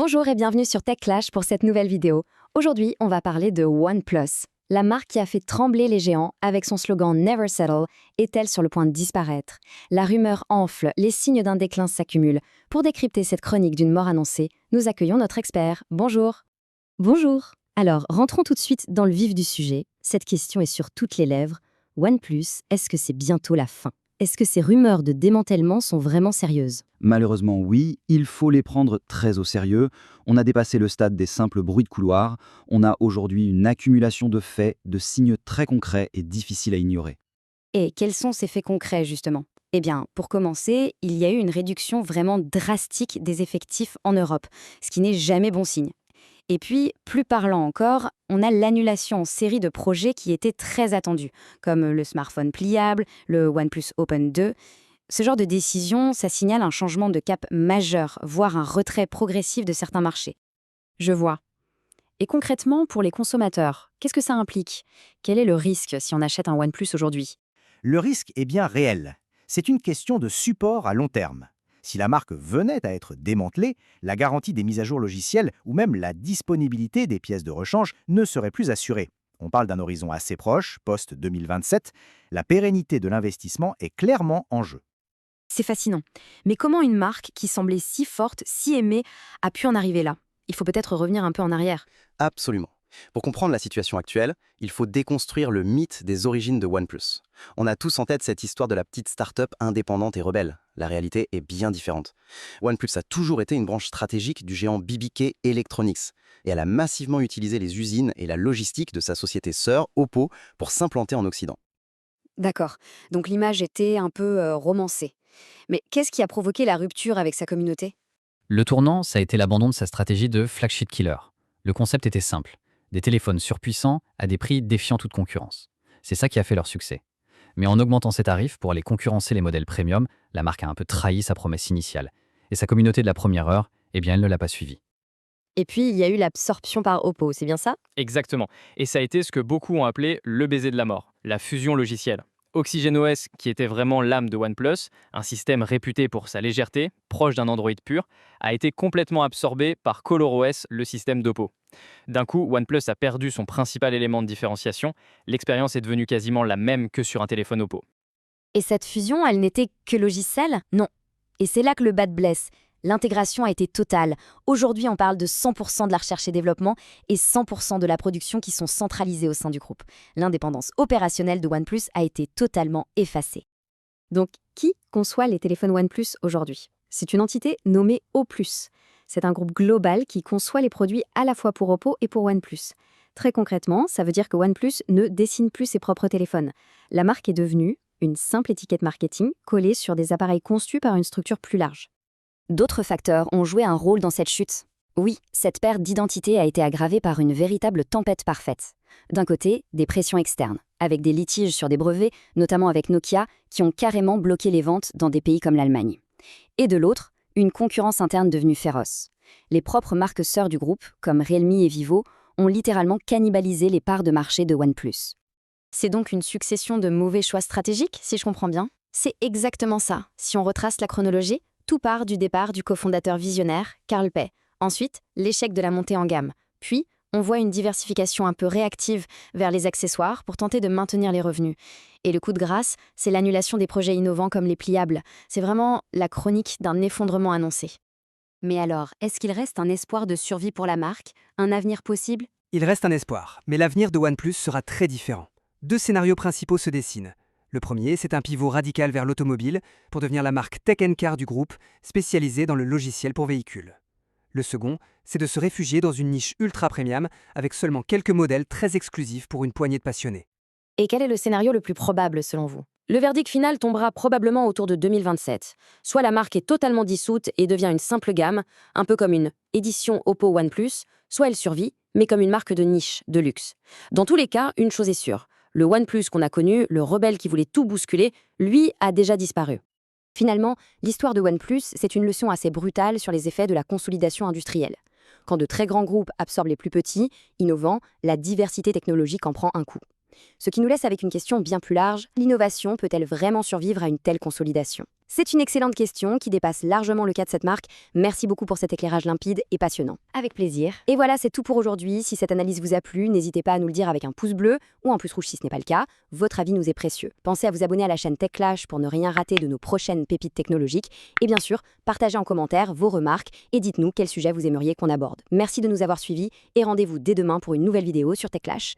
Bonjour et bienvenue sur Tech Clash pour cette nouvelle vidéo. Aujourd'hui, on va parler de OnePlus. La marque qui a fait trembler les géants avec son slogan Never Settle est-elle sur le point de disparaître? La rumeur enfle, les signes d'un déclin s'accumulent. Pour décrypter cette chronique d'une mort annoncée, nous accueillons notre expert. Bonjour. Bonjour. Alors, rentrons tout de suite dans le vif du sujet. Cette question est sur toutes les lèvres. OnePlus, est-ce que c'est bientôt la fin? Est-ce que ces rumeurs de démantèlement sont vraiment sérieuses? Malheureusement, oui, il faut les prendre très au sérieux. On a dépassé le stade des simples bruits de couloir. On a aujourd'hui une accumulation de faits, de signes très concrets et difficiles à ignorer. Et quels sont ces faits concrets, justement? Eh bien, pour commencer, il y a eu une réduction vraiment drastique des effectifs en Europe, ce qui n'est jamais bon signe. Et puis, plus parlant encore, on a l'annulation en série de projets qui étaient très attendus, comme le smartphone pliable, le OnePlus Open 2. Ce genre de décision, ça signale un changement de cap majeur, voire un retrait progressif de certains marchés. Je vois. Et concrètement, pour les consommateurs, qu'est-ce que ça implique? Quel est le risque si on achète un OnePlus aujourd'hui? Le risque est bien réel. C'est une question de support à long terme. Si la marque venait à être démantelée, la garantie des mises à jour logicielles ou même la disponibilité des pièces de rechange ne serait plus assurée. On parle d'un horizon assez proche, post-2027. La pérennité de l'investissement est clairement en jeu. C'est fascinant. Mais comment une marque qui semblait si forte, si aimée, a pu en arriver là? Il faut peut-être revenir un peu en arrière. Absolument. Pour comprendre la situation actuelle, il faut déconstruire le mythe des origines de OnePlus. On a tous en tête cette histoire de la petite start-up indépendante et rebelle. La réalité est bien différente. OnePlus a toujours été une branche stratégique du géant BBK Electronics et elle a massivement utilisé les usines et la logistique de sa société sœur Oppo pour s'implanter en Occident. D'accord. Donc l'image était un peu romancée. Mais qu'est-ce qui a provoqué la rupture avec sa communauté? Le tournant, ça a été l'abandon de sa stratégie de flagship killer. Le concept était simple. Des téléphones surpuissants à des prix défiant toute concurrence. C'est ça qui a fait leur succès. Mais en augmentant ses tarifs pour aller concurrencer les modèles premium, la marque a un peu trahi sa promesse initiale. Et sa communauté de la première heure, eh bien, elle ne l'a pas suivie. Et puis, il y a eu l'absorption par Oppo, c'est bien ça? Exactement. Et ça a été ce que beaucoup ont appelé le baiser de la mort, la fusion logicielle. OxygenOS, qui était vraiment l'âme de OnePlus, un système réputé pour sa légèreté, proche d'un Android pur, a été complètement absorbé par ColorOS, le système d'Oppo. D'un coup, OnePlus a perdu son principal élément de différenciation. L'expérience est devenue quasiment la même que sur un téléphone Oppo. Et cette fusion, elle n'était que logicielle? Non. Et c'est là que le bas blesse. L'intégration a été totale. Aujourd'hui, on parle de 100% de la recherche et développement et 100% de la production qui sont centralisés au sein du groupe. L'indépendance opérationnelle de OnePlus a été totalement effacée. Donc, qui conçoit les téléphones OnePlus aujourd'hui? C'est une entité nommée O+. C'est un groupe global qui conçoit les produits à la fois pour Oppo et pour OnePlus. Très concrètement, ça veut dire que OnePlus ne dessine plus ses propres téléphones. La marque est devenue une simple étiquette marketing collée sur des appareils conçus par une structure plus large. D'autres facteurs ont joué un rôle dans cette chute. Oui, cette perte d'identité a été aggravée par une véritable tempête parfaite. D'un côté, des pressions externes, avec des litiges sur des brevets, notamment avec Nokia, qui ont carrément bloqué les ventes dans des pays comme l'Allemagne. Et de l'autre, une concurrence interne devenue féroce. Les propres marques sœurs du groupe, comme Realme et Vivo, ont littéralement cannibalisé les parts de marché de OnePlus. C'est donc une succession de mauvais choix stratégiques, si je comprends bien? C'est exactement ça. Si on retrace la chronologie, tout part du départ du cofondateur visionnaire, Carl Pei. Ensuite, l'échec de la montée en gamme. Puis, on voit une diversification un peu réactive vers les accessoires pour tenter de maintenir les revenus. Et le coup de grâce, c'est l'annulation des projets innovants comme les pliables. C'est vraiment la chronique d'un effondrement annoncé. Mais alors, est-ce qu'il reste un espoir de survie pour la marque? Un avenir possible? Il reste un espoir, mais l'avenir de OnePlus sera très différent. Deux scénarios principaux se dessinent. Le premier, c'est un pivot radical vers l'automobile pour devenir la marque Tech & Car du groupe, spécialisée dans le logiciel pour véhicules. Le second, c'est de se réfugier dans une niche ultra premium avec seulement quelques modèles très exclusifs pour une poignée de passionnés. Et quel est le scénario le plus probable selon vous? Le verdict final tombera probablement autour de 2027. Soit la marque est totalement dissoute et devient une simple gamme, un peu comme une édition Oppo OnePlus, soit elle survit, mais comme une marque de niche, de luxe. Dans tous les cas, une chose est sûre. Le OnePlus qu'on a connu, le rebelle qui voulait tout bousculer, lui a déjà disparu. Finalement, l'histoire de OnePlus, c'est une leçon assez brutale sur les effets de la consolidation industrielle. Quand de très grands groupes absorbent les plus petits, innovants, la diversité technologique en prend un coup. Ce qui nous laisse avec une question bien plus large, l'innovation peut-elle vraiment survivre à une telle consolidation? C'est une excellente question qui dépasse largement le cas de cette marque. Merci beaucoup pour cet éclairage limpide et passionnant. Avec plaisir. Et voilà, c'est tout pour aujourd'hui. Si cette analyse vous a plu, n'hésitez pas à nous le dire avec un pouce bleu ou un pouce rouge si ce n'est pas le cas. Votre avis nous est précieux. Pensez à vous abonner à la chaîne TechClash pour ne rien rater de nos prochaines pépites technologiques. Et bien sûr, partagez en commentaire vos remarques et dites-nous quel sujet vous aimeriez qu'on aborde. Merci de nous avoir suivis et rendez-vous dès demain pour une nouvelle vidéo sur TechClash.